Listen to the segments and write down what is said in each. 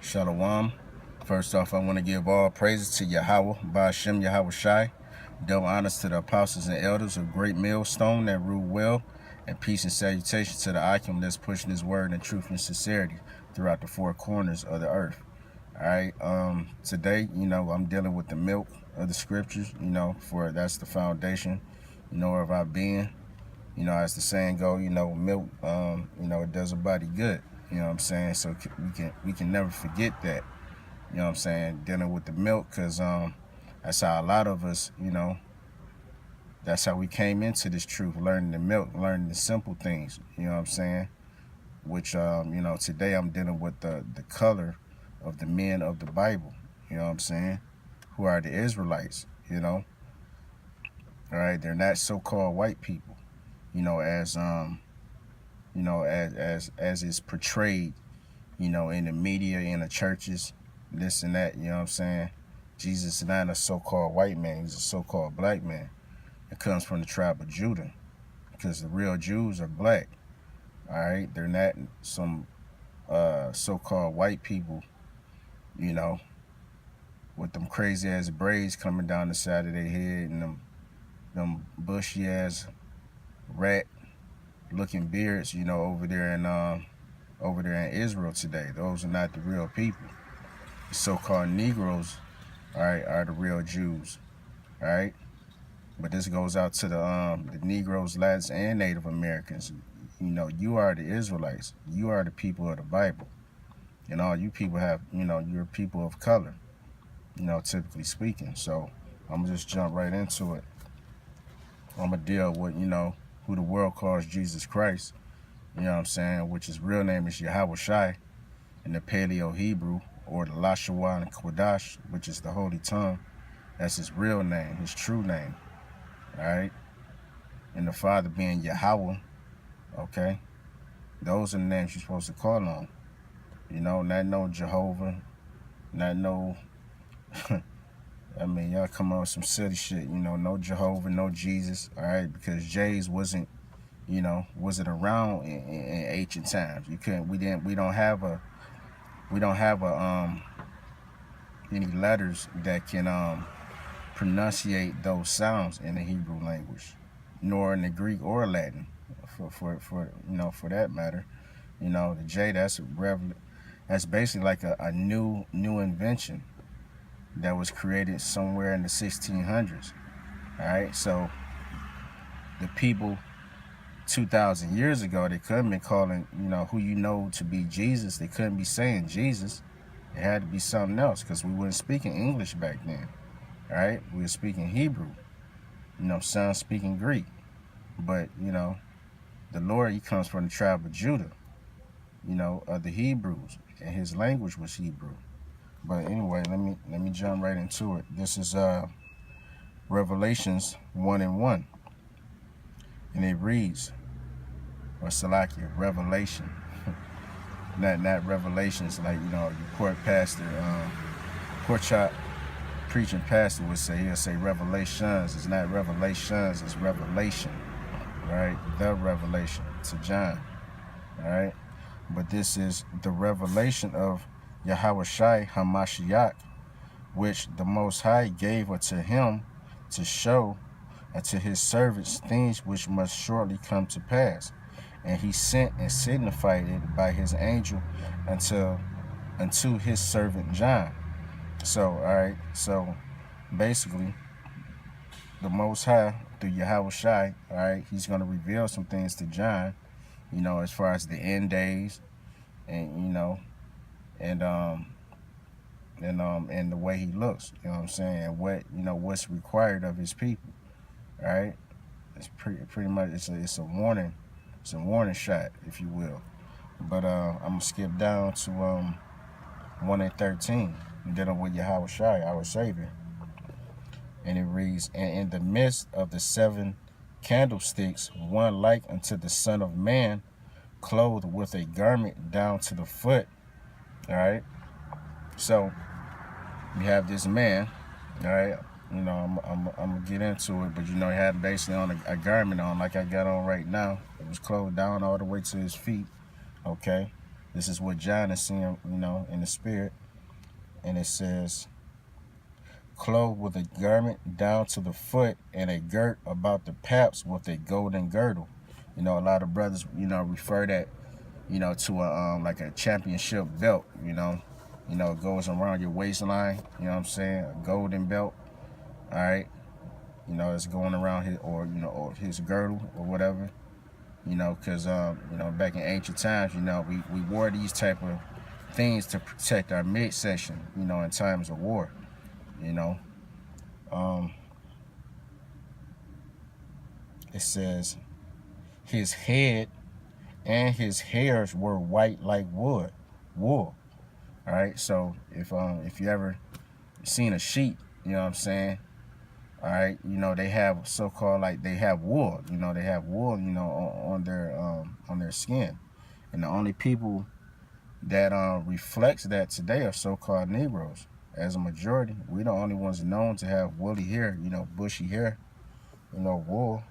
Shalom. First off, I want to give all praises to Yahweh, Ba'ashem Yahweh Shai. Double honors to the apostles and elders of Great Millstone that rule well, and peace and salutation to the Akim that's pushing his word in truth and sincerity throughout the four corners of the earth. All right. Today, I'm dealing with the milk of the scriptures. For that's the foundation, of our being. As the saying go, milk, it does a body good. You know what I'm saying? So we can never forget that. You know what I'm saying? Dealing with the milk, because that's how a lot of us, that's how we came into this truth, learning the milk, learning the simple things. You know what I'm saying? Which today I'm dealing with the color of the men of the Bible. You know what I'm saying? Who are the Israelites? All right, they're not so-called white people. As as is portrayed, in the media, in the churches, this and that. You know what I'm saying? Jesus is not a so-called white man. He's a so-called black man. It comes from the tribe of Judah, because the real Jews are black. All right, they're not some so-called white people, with them crazy ass braids coming down the side of their head and them bushy ass rat looking beards, over there in Israel today. Those are not the real people. The so-called Negroes, all right, are the real Jews. All right. But this goes out to the Negroes, Latins, and Native Americans. You are the Israelites. You are the people of the Bible. And all you people have, you're people of color, typically speaking. So I'm going to just jump right into it. I'm going to deal with, who the world calls Jesus Christ, you know what I'm saying, which his real name is Yahweh Shai in the Paleo Hebrew, or the Lashawan Kodash, which is the Holy Tongue. That's his real name, his true name. All right, and the Father being Yahweh. Okay, those are the names you're supposed to call on. Not no Jehovah, not no. I mean, y'all come on with some silly shit. No Jehovah, no Jesus. All right, because J's wasn't around in ancient times. You couldn't. We don't have any letters that can pronunciate those sounds in the Hebrew language, nor in the Greek or Latin, for that matter. The J, that's basically like a new invention that was created somewhere in the 1600s. All right, so the people 2,000 years ago, they couldn't be calling who to be Jesus. They couldn't be saying Jesus. It had to be something else, because we weren't speaking English back then. All right, we were speaking Hebrew. Some speaking Greek. But the Lord, he comes from the tribe of Judah, of the Hebrews, and his language was Hebrew. But anyway, let me jump right into it. This is Revelations 1:1, and it reads, or Salakia, Revelation, not revelations like your court pastor, pork chop preaching pastor would say. He'll say revelations. It's not revelations, it's revelation. All right, the revelation to John. All right, but this is the revelation of Yahweh Shai HaMashiach, which the Most High gave unto him to show unto his servants things which must shortly come to pass. And he sent and signified it by his angel unto his servant John. So, all right, so basically, the Most High, through Yahweh Shai, all right, he's going to reveal some things to John, as far as the end days, and, and the way he looks, you know what I'm saying, and what's required of his people, all right? It's pretty much, it's a warning shot, if you will. But I'm going to skip down to 1:13, dealing with Yahweh Shai, our Savior. And it reads, and in the midst of the 7 candlesticks, one like unto the Son of Man, clothed with a garment down to the foot. All right. So you have this man. All right. I'm gonna get into it, but he had basically on a garment on, like I got on right now. It was clothed down all the way to his feet. Okay. This is what John is seeing, in the spirit. And it says, clothed with a garment down to the foot, and a girt about the paps with a golden girdle. A lot of brothers, refer that, to a like a championship belt. It goes around your waistline. You know what I'm saying? A golden belt. All right. It's going around his, or his girdle or whatever. Because back in ancient times, we wore these type of things to protect our midsection. In times of war. Um, it says his head and his hairs were white like wool. All right. So if you ever seen a sheep, you know what I'm saying. All right. They have so-called, like, they have wool. They have wool. On their skin, and the only people that reflects that today are so-called Negroes. As a majority, we're the only ones known to have woolly hair. Bushy hair. Wool.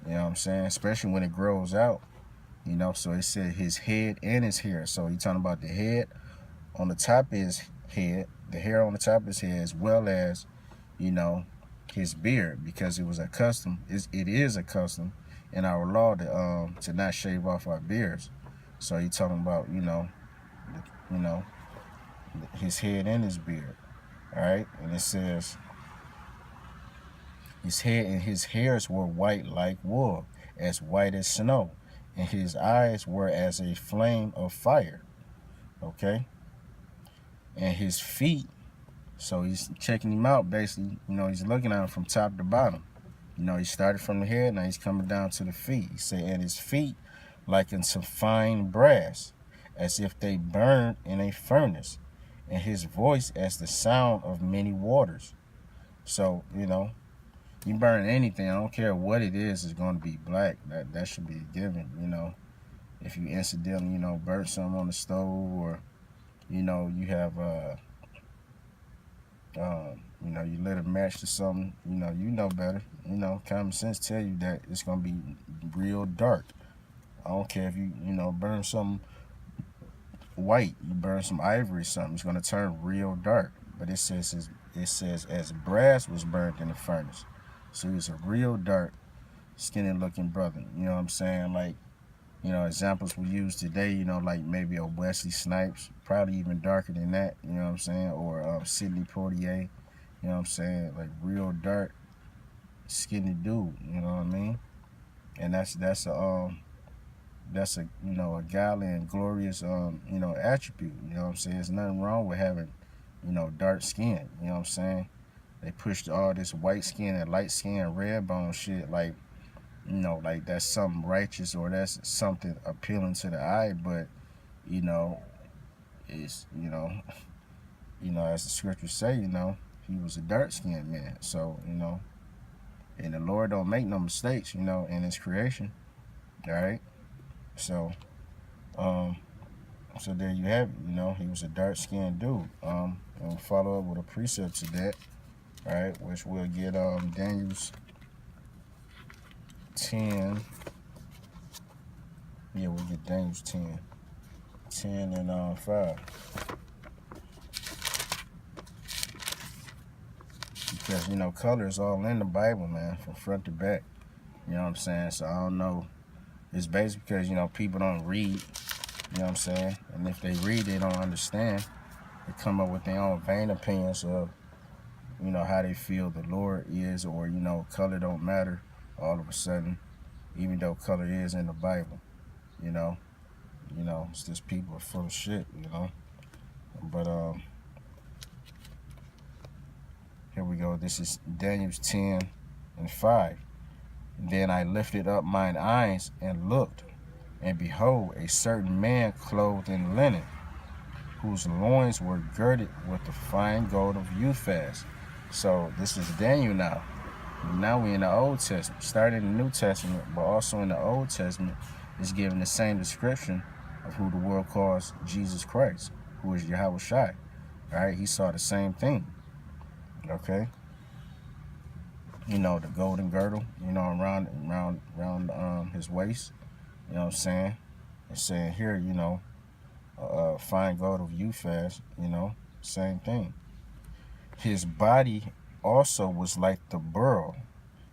You know what I'm saying? Especially when it grows out. So it said his head and his hair. So you're talking about the head on the top of his head, the hair on the top of his head, as well as, his beard, because it was a custom. It is a custom in our law to not shave off our beards. So you're talking about, you know, his head and his beard. All right. And it says his head and his hairs were white like wool, as white as snow, and his eyes were as a flame of fire. Okay. And his feet, so he's checking him out basically. He's looking at him from top to bottom. He started from the head, now he's coming down to the feet. He said, and his feet like unto fine brass, as if they burned in a furnace, and his voice as the sound of many waters. So, you burn anything, I don't care what it is going to be black. That should be a given. If you incidentally, burn something on the stove, or, you have, you lit a match to something, you know better. Common sense tell you that it's going to be real dark. I don't care if you, burn something white, you burn some ivory or something, it's going to turn real dark. But it says as brass was burned in the furnace. So he was a real dark, skinny looking brother. You know what I'm saying? Like, examples we use today, like maybe a Wesley Snipes, probably even darker than that, you know what I'm saying? Or Sidney Poitier, you know what I'm saying? Like real dark, skinny dude, you know what I mean? And that's a a godly and glorious attribute, you know what I'm saying? There's nothing wrong with having, dark skin, you know what I'm saying? They pushed all this white skin and light skin, red bone shit, like like that's something righteous, or that's something appealing to the eye, but it's as the scriptures say, he was a dark skinned man. So, and the Lord don't make no mistakes, in his creation. All right. So, so there you have it, he was a dark skinned dude. And we'll follow up with a precept to that, all right, which we'll get Daniel's 10. Yeah, we'll get Daniel's 10. 10 and 5. Because, color is all in the Bible, man, from front to back. You know what I'm saying? So I don't know. It's basically because, people don't read, you know what I'm saying? And if they read, they don't understand. They come up with their own vain opinions of, how they feel the Lord is, or, color don't matter all of a sudden, even though color is in the Bible, it's just people are full of shit, But here we go. This is Daniel's 10 and 5. Then I lifted up mine eyes and looked, and behold, a certain man clothed in linen, whose loins were girded with the fine gold of Uphaz. So this is Daniel now. Now we're in the Old Testament. Started in the New Testament, but also in the Old Testament is given the same description of who the world calls Jesus Christ, who is Yahweh Shai. All right, he saw the same thing. Okay, the golden girdle, around his waist. You know what I'm saying? It's saying here, fine gold of Uphaz, you know, same thing. His body also was like the burl,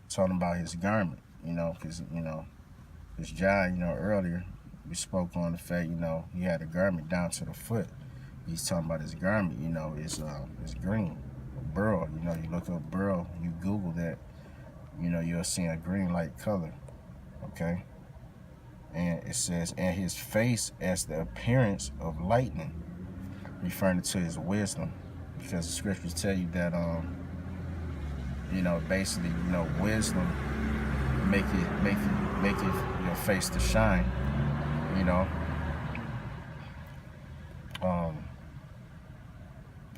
talking about his garment, you know, because, you know, this John, you know, earlier we spoke on the fact, you know, he had a garment down to the foot. He's talking about his garment, you know, is green. Burl, you know, you look up burl, you Google that, you know, you'll see a green light color, okay? And it says, and his face as the appearance of lightning, referring to his wisdom, because the scriptures tell you that, you know, basically, you know, wisdom make your face to shine, you know.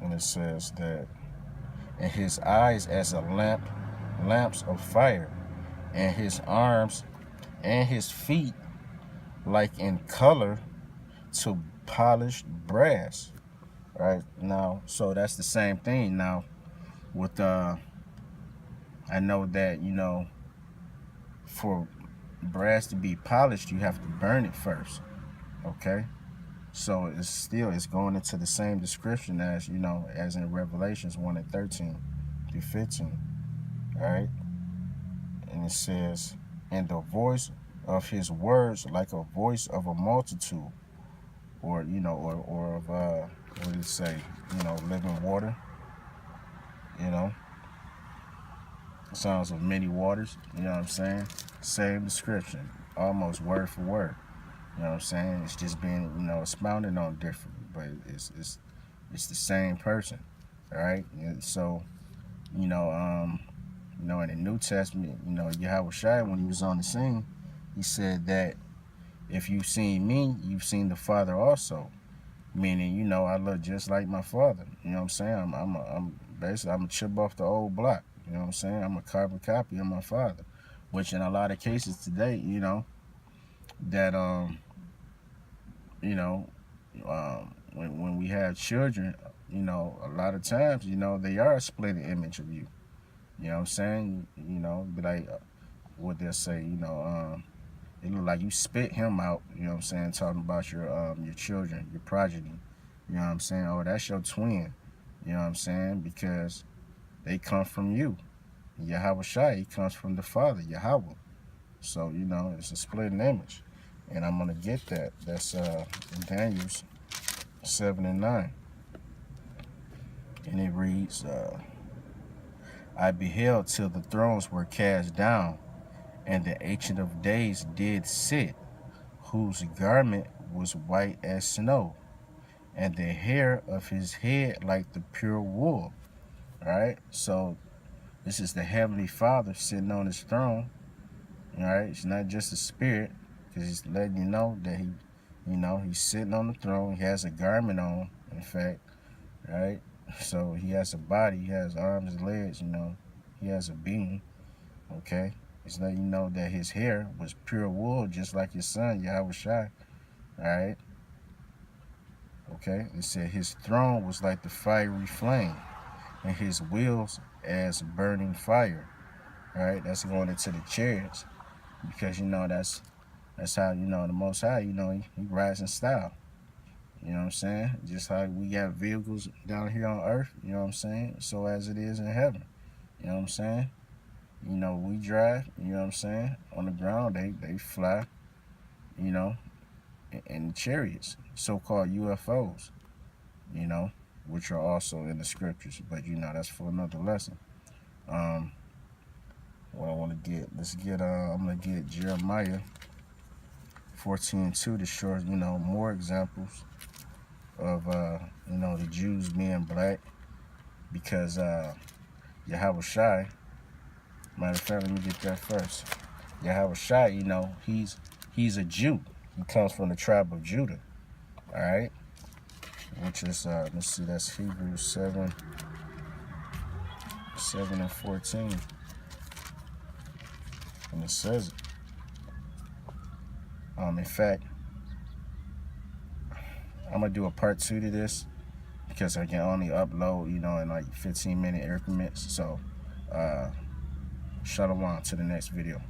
And it says that, and his eyes as a lamps of fire, and his arms and his feet like in color to polished brass. Right now, so that's the same thing. Now, with I know that, you know, for brass to be polished, you have to burn it first. Okay, so it's going into the same description as, you know, as in Revelations 1:13 through 15. All right, and it says, and the voice of his words like a voice of a multitude, or, you know, or of what did it say, you know, living water, you know, sounds of many waters, you know what I'm saying? Same description, almost word for word, you know what I'm saying? It's just being, you know, expounded on differently, but it's the same person, all right? And so, you know, in the New Testament, you know, Yahweh Shai, when he was on the scene, he said that if you've seen me, you've seen the Father also. Meaning, you know, I look just like my father. You know what I'm saying? I'm basically, I'm a chip off the old block. You know what I'm saying? I'm a carbon copy of my father. Which in a lot of cases today, you know, that you know, when we have children, you know, a lot of times, you know, they are a split image of you. You know what I'm saying? You know, but like what they'll say, you know, it look like you spit him out, you know what I'm saying, talking about your children, your progeny. You know what I'm saying? Oh, that's your twin. You know what I'm saying? Because they come from you. Yahweh Shai, he comes from the Father, Yahweh. So, you know, it's a split image. And I'm gonna get that. That's in Daniel's 7 and 9. And it reads, I beheld till the thrones were cast down, and the Ancient of Days did sit, whose garment was white as snow, and the hair of his head like the pure wool. All right, so this is the Heavenly Father sitting on his throne. All right, it's not just a spirit, because he's letting you know that he, you know, he's sitting on the throne. He has a garment on, in fact, right? So he has a body, he has arms and legs, you know, he has a being. Okay, he's letting you know that his hair was pure wool, just like his son Yahweh Shai. All right. Okay, it said his throne was like the fiery flame, and his wheels as burning fire. All right, that's going into the chariots, because, you know, that's how, you know, the Most High, you know, he rides in style. You know what I'm saying? Just how we got vehicles down here on earth, you know what I'm saying? So as it is in heaven. You know what I'm saying? You know, we drive, you know what I'm saying? On the ground, they fly, you know, in chariots, so-called UFOs, you know, which are also in the scriptures. But, you know, that's for another lesson. What I want to get, I'm going to get Jeremiah 14:2 to show, you know, more examples of, you know, the Jews being black, because Yahweh Shai, matter of fact, let me get that first. Yahweh Shai, you know, he's a Jew. He comes from the tribe of Judah, all right? Which is, let's see, that's Hebrews 7 and 14. And it says it. In fact, I'm going to do a part 2 to this, because I can only upload, you know, in like 15-minute increments. So, shalom to the next video.